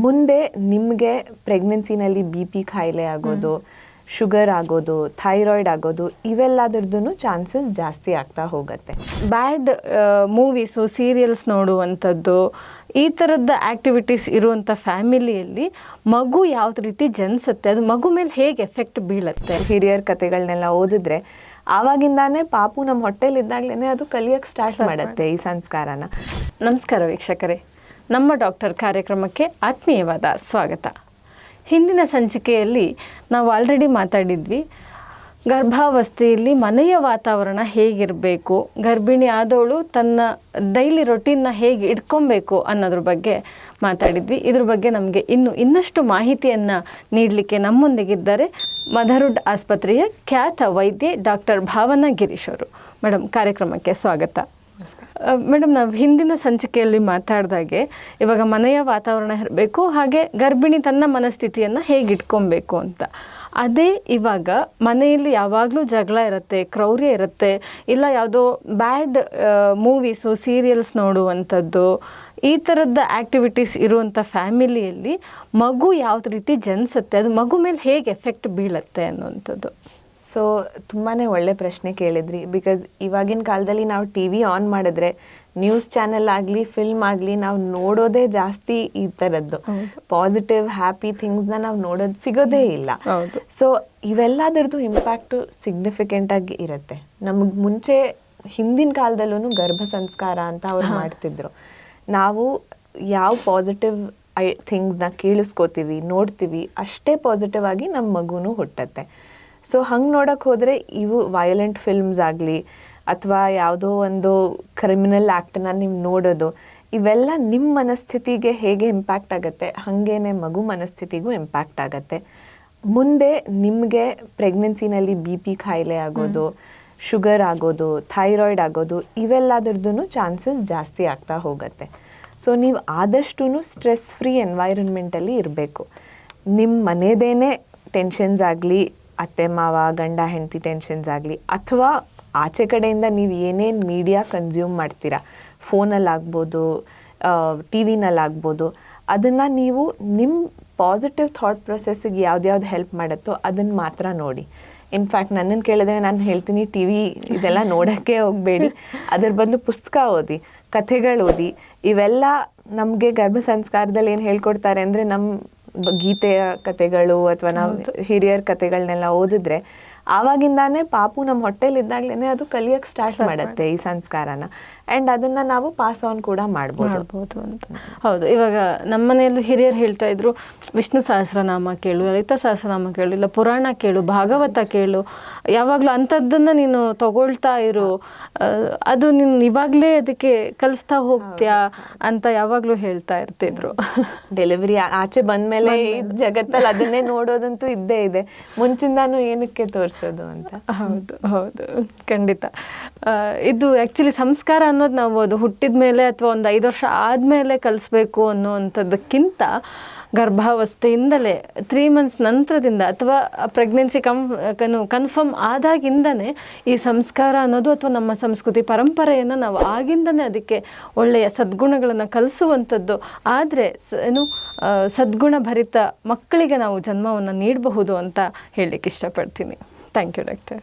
ಮುಂದೆ ನಿಮಗೆ ಪ್ರೆಗ್ನೆನ್ಸಿನಲ್ಲಿ BP ಕಾಯಿಲೆ ಆಗೋದು, ಶುಗರ್ ಆಗೋದು, ಥೈರಾಯ್ಡ್ ಆಗೋದು, ಇವೆಲ್ಲದ್ರದ್ದು ಚಾನ್ಸಸ್ ಜಾಸ್ತಿ ಆಗ್ತಾ ಹೋಗುತ್ತೆ. ಬ್ಯಾಡ್ ಮೂವೀಸು, ಸೀರಿಯಲ್ಸ್ ನೋಡುವಂಥದ್ದು, ಈ ಥರದ ಆ್ಯಕ್ಟಿವಿಟೀಸ್ ಇರುವಂಥ ಫ್ಯಾಮಿಲಿಯಲ್ಲಿ ಮಗು ಯಾವ ರೀತಿ ಜನಿಸುತ್ತೆ, ಅದು ಮಗು ಮೇಲೆ ಹೇಗೆ ಎಫೆಕ್ಟ್ ಬೀಳುತ್ತೆ? ಹಿರಿಯರ ಕಥೆಗಳನ್ನೆಲ್ಲ ಓದಿದ್ರೆ ಆವಾಗಿಂದಾನೇ ಪಾಪು ನಮ್ಮ ಹೊಟ್ಟೆಲಿದ್ದಾಗಲೇ ಅದು ಕಲಿಯಕ್ಕೆ ಸ್ಟಾರ್ಟ್ ಮಾಡುತ್ತೆ ಈ ಸಂಸ್ಕಾರನ. ನಮಸ್ಕಾರ ವೀಕ್ಷಕರೇ, ನಮ್ಮ ಡಾಕ್ಟರ್ ಕಾರ್ಯಕ್ರಮಕ್ಕೆ ಆತ್ಮೀಯವಾದ ಸ್ವಾಗತ. ಹಿಂದಿನ ಸಂಚಿಕೆಯಲ್ಲಿ ನಾವು ಆಲ್ರೆಡಿ ಮಾತಾಡಿದ್ವಿ, ಗರ್ಭಾವಸ್ಥೆಯಲ್ಲಿ ಮನೆಯ ವಾತಾವರಣ ಹೇಗಿರಬೇಕು, ಗರ್ಭಿಣಿ ಆದವಳು ತನ್ನ ಡೈಲಿ ರೊಟೀನ್ನ ಹೇಗೆ ಇಟ್ಕೊಬೇಕು ಅನ್ನೋದ್ರ ಬಗ್ಗೆ ಮಾತಾಡಿದ್ವಿ. ಇದ್ರ ಬಗ್ಗೆ ನಮಗೆ ಇನ್ನಷ್ಟು ಮಾಹಿತಿಯನ್ನು ನೀಡಲಿಕ್ಕೆ ನಮ್ಮೊಂದಿಗಿದ್ದಾರೆ ಮದರ್ಹುಡ್ ಆಸ್ಪತ್ರೆಯ ಖ್ಯಾತ ವೈದ್ಯೆ ಡಾಕ್ಟರ್ ಭಾವನಾ ಗಿರೀಶ್ ಅವರು. ಮೇಡಮ್, ಕಾರ್ಯಕ್ರಮಕ್ಕೆ ಸ್ವಾಗತ. ಮೇಡಮ್, ನಾವು ಹಿಂದಿನ ಸಂಚಿಕೆಯಲ್ಲಿ ಮಾತಾಡಿದಾಗೆ ಇವಾಗ ಮನೆಯ ವಾತಾವರಣ ಇರಬೇಕು, ಹಾಗೆ ಗರ್ಭಿಣಿ ತನ್ನ ಮನಸ್ಥಿತಿಯನ್ನು ಹೇಗೆ ಇಟ್ಕೊಬೇಕು ಅಂತ. ಅದೇ ಇವಾಗ ಮನೆಯಲ್ಲಿ ಯಾವಾಗಲೂ ಜಗಳ ಇರುತ್ತೆ, ಕ್ರೌರ್ಯ ಇರುತ್ತೆ, ಇಲ್ಲ ಯಾವುದೋ ಬ್ಯಾಡ್ ಮೂವೀಸು, ಸೀರಿಯಲ್ಸ್ ನೋಡುವಂಥದ್ದು, ಈ ಥರದ ಆ್ಯಕ್ಟಿವಿಟೀಸ್ ಇರುವಂಥ ಫ್ಯಾಮಿಲಿಯಲ್ಲಿ ಮಗು ಯಾವ ರೀತಿ ಜನಿಸುತ್ತೆ, ಅದು ಮಗು ಮೇಲೆ ಹೇಗೆ ಎಫೆಕ್ಟ್ ಬೀಳುತ್ತೆ ಅನ್ನುವಂಥದ್ದು. ಸೊ ತುಂಬಾ ಒಳ್ಳೆ ಪ್ರಶ್ನೆ ಕೇಳಿದ್ರಿ. ಬಿಕಾಸ್ ಇವಾಗಿನ ಕಾಲದಲ್ಲಿ ನಾವು TV ಆನ್ ಮಾಡಿದ್ರೆ ನ್ಯೂಸ್ ಚಾನೆಲ್ ಆಗಲಿ, ಫಿಲ್ಮ್ ಆಗಲಿ, ನಾವು ನೋಡೋದೇ ಜಾಸ್ತಿ ಈ ಥರದ್ದು ಪಾಸಿಟಿವ್ ಹ್ಯಾಪಿ ಥಿಂಗ್ಸ್ನ ನಾವು ನೋಡೋದು ಸಿಗೋದೇ ಇಲ್ಲ. ಸೊ ಇವೆಲ್ಲದರದ್ದು ಇಂಪ್ಯಾಕ್ಟು ಸಿಗ್ನಿಫಿಕೆಂಟಾಗಿ ಇರುತ್ತೆ. ನಮಗೆ ಮುಂಚೆ ಹಿಂದಿನ ಕಾಲದಲ್ಲೂ ಗರ್ಭ ಸಂಸ್ಕಾರ ಅಂತ ಅವ್ರು ಮಾಡ್ತಿದ್ರು. ನಾವು ಯಾವ ಪಾಸಿಟಿವ್ ಥಿಂಗ್ಸ್ನ ಕೇಳಿಸ್ಕೋತೀವಿ, ನೋಡ್ತೀವಿ, ಅಷ್ಟೇ ಪಾಸಿಟಿವ್ ಆಗಿ ನಮ್ಮ ಮಗುನೂ ಹುಟ್ಟತ್ತೆ. ಸೊ ಹಂಗೆ ನೋಡೋಕ್ಕೆ ಹೋದರೆ ಇವು ವಯಲೆಂಟ್ ಫಿಲ್ಮ್ಸ್ ಆಗಲಿ ಅಥವಾ ಯಾವುದೋ ಒಂದು ಕ್ರಿಮಿನಲ್ ಆ್ಯಕ್ಟನ್ನ ನೀವು ನೋಡೋದು, ಇವೆಲ್ಲ ನಿಮ್ಮ ಮನಸ್ಥಿತಿಗೆ ಹೇಗೆ ಇಂಪ್ಯಾಕ್ಟ್ ಆಗುತ್ತೆ, ಹಾಗೇನೆ ಮಗು ಮನಸ್ಥಿತಿಗೂ ಇಂಪ್ಯಾಕ್ಟ್ ಆಗುತ್ತೆ. ಮುಂದೆ ನಿಮಗೆ ಪ್ರೆಗ್ನೆನ್ಸಿನಲ್ಲಿ BP ಕಾಯಿಲೆ ಆಗೋದು, ಶುಗರ್ ಆಗೋದು, ಥೈರಾಯ್ಡ್ ಆಗೋದು, ಇವೆಲ್ಲದ್ರದ್ದು ಚಾನ್ಸಸ್ ಜಾಸ್ತಿ ಆಗ್ತಾ ಹೋಗುತ್ತೆ. ಸೊ ನೀವು ಆದಷ್ಟು ಸ್ಟ್ರೆಸ್ ಫ್ರೀ ಎನ್ವೈರನ್ಮೆಂಟಲ್ಲಿ ಇರಬೇಕು. ನಿಮ್ಮ ಮನೆಯದೇನೇ ಟೆನ್ಷನ್ಸ್ ಆಗಲಿ, ಅತ್ತೆ ಮಾವ ಗಂಡ ಹೆಂಡತಿ ಟೆನ್ಷನ್ಸ್ ಆಗಲಿ, ಅಥವಾ ಆಚೆ ಕಡೆಯಿಂದ ನೀವು ಏನೇನು ಮೀಡಿಯಾ ಕನ್ಸ್ಯೂಮ್ ಮಾಡ್ತೀರಾ, ಫೋನಲ್ಲಾಗ್ಬೋದು, TV-ನಲ್ಲಾಗ್ಬೋದು, ಅದನ್ನು ನೀವು ನಿಮ್ಮ ಪಾಸಿಟಿವ್ ಥಾಟ್ ಪ್ರೊಸೆಸ್ಸಿಗೆ ಯಾವ್ದು ಹೆಲ್ಪ್ ಮಾಡುತ್ತೋ ಅದನ್ನು ಮಾತ್ರ ನೋಡಿ. ಇನ್ಫ್ಯಾಕ್ಟ್ ನನ್ನನ್ನು ಕೇಳಿದ್ರೆ ನಾನು ಹೇಳ್ತೀನಿ, TV ಇದೆಲ್ಲ ನೋಡೋಕ್ಕೆ ಹೋಗಬೇಡಿ, ಅದ್ರ ಬದಲು ಪುಸ್ತಕ ಓದಿ, ಕಥೆಗಳು ಓದಿ. ಇವೆಲ್ಲ ನಮಗೆ ಗರ್ಭ ಸಂಸ್ಕಾರದಲ್ಲಿ ಏನು ಹೇಳ್ಕೊಡ್ತಾರೆ ಅಂದರೆ, ನಮ್ಮ ಗೀತೆಯ ಕಥೆಗಳು ಅಥವಾ ನಾವು ಹಿರಿಯರ ಕಥೆಗಳನ್ನೆಲ್ಲ ಓದಿದ್ರೆ ಆವಾಗಿಂದಾನೇ ಪಾಪು ನಮ್ಮ ಹೊಟ್ಟೆಲಿದ್ದಾಗಲೇ ಅದು ಕಲಿಯಕ್ಕೆ ಸ್ಟಾರ್ಟ್ ಮಾಡುತ್ತೆ ಈ ಸಂಸ್ಕಾರನ. ಆ್ಯಂಡ್ ಅದನ್ನು ನಾವು ಪಾಸ್ ಆನ್ ಕೂಡ ಮಾಡ್ಬೋದು ಅಂತ. ಹೌದು, ಇವಾಗ ನಮ್ಮ ಮನೆಯಲ್ಲೂ ಹಿರಿಯರು ಹೇಳ್ತಾ ಇದ್ರು, ವಿಷ್ಣು ಸಹಸ್ರನಾಮ ಕೇಳು, ಲಲಿತಾ ಸಹಸ್ರನಾಮ ಕೇಳು, ಇಲ್ಲ ಪುರಾಣ ಕೇಳು, ಭಾಗವತ ಕೇಳು, ಯಾವಾಗಲೂ ಅಂಥದ್ದನ್ನು ನೀನು ತಗೊಳ್ತಾ ಇರು, ಅದು ನೀನು ಇವಾಗಲೇ ಅದಕ್ಕೆ ಕಲಿಸ್ತಾ ಹೋಗ್ತೀಯಾ ಅಂತ ಯಾವಾಗಲೂ ಹೇಳ್ತಾ ಇರ್ತಿದ್ರು. ಡೆಲಿವರಿ ಆಚೆ ಬಂದಮೇಲೆ ಜಗತ್ತಲ್ಲಿ ಅದನ್ನೇ ನೋಡೋದಂತೂ ಇದ್ದೇ ಇದೆ, ಮುಂಚಿಂದಾನು ಏನಕ್ಕೆ ತೋರಿಸೋದು ಅಂತ. ಹೌದು ಹೌದು, ಖಂಡಿತ. ಇದು ಆ್ಯಕ್ಚುಲಿ ಸಂಸ್ಕಾರ ಅನ್ನೋದು ನಾವು ಅದು ಹುಟ್ಟಿದ ಮೇಲೆ ಅಥವಾ ಒಂದು 5 ವರ್ಷ ಆದಮೇಲೆ ಕಲಿಸ್ಬೇಕು ಅನ್ನೋವಂಥದ್ದಕ್ಕಿಂತ ಗರ್ಭಾವಸ್ಥೆಯಿಂದಲೇ 3 months ನಂತರದಿಂದ ಅಥವಾ ಪ್ರೆಗ್ನೆನ್ಸಿ ಕನ್ಫರ್ಮ್ ಆದಾಗಿಂದನೇ ಈ ಸಂಸ್ಕಾರ ಅನ್ನೋದು ಅಥವಾ ನಮ್ಮ ಸಂಸ್ಕೃತಿ ಪರಂಪರೆಯನ್ನು ನಾವು ಆಗಿಂದನೇ ಅದಕ್ಕೆ ಒಳ್ಳೆಯ ಸದ್ಗುಣಗಳನ್ನು ಕಲಿಸುವಂಥದ್ದು. ಆದರೆ ಸದ್ಗುಣ ಭರಿತ ಮಕ್ಕಳಿಗೆ ನಾವು ಜನ್ಮವನ್ನು ನೀಡಬಹುದು ಅಂತ ಹೇಳಲಿಕ್ಕೆ ಇಷ್ಟಪಡ್ತೀನಿ. Thank you doctor.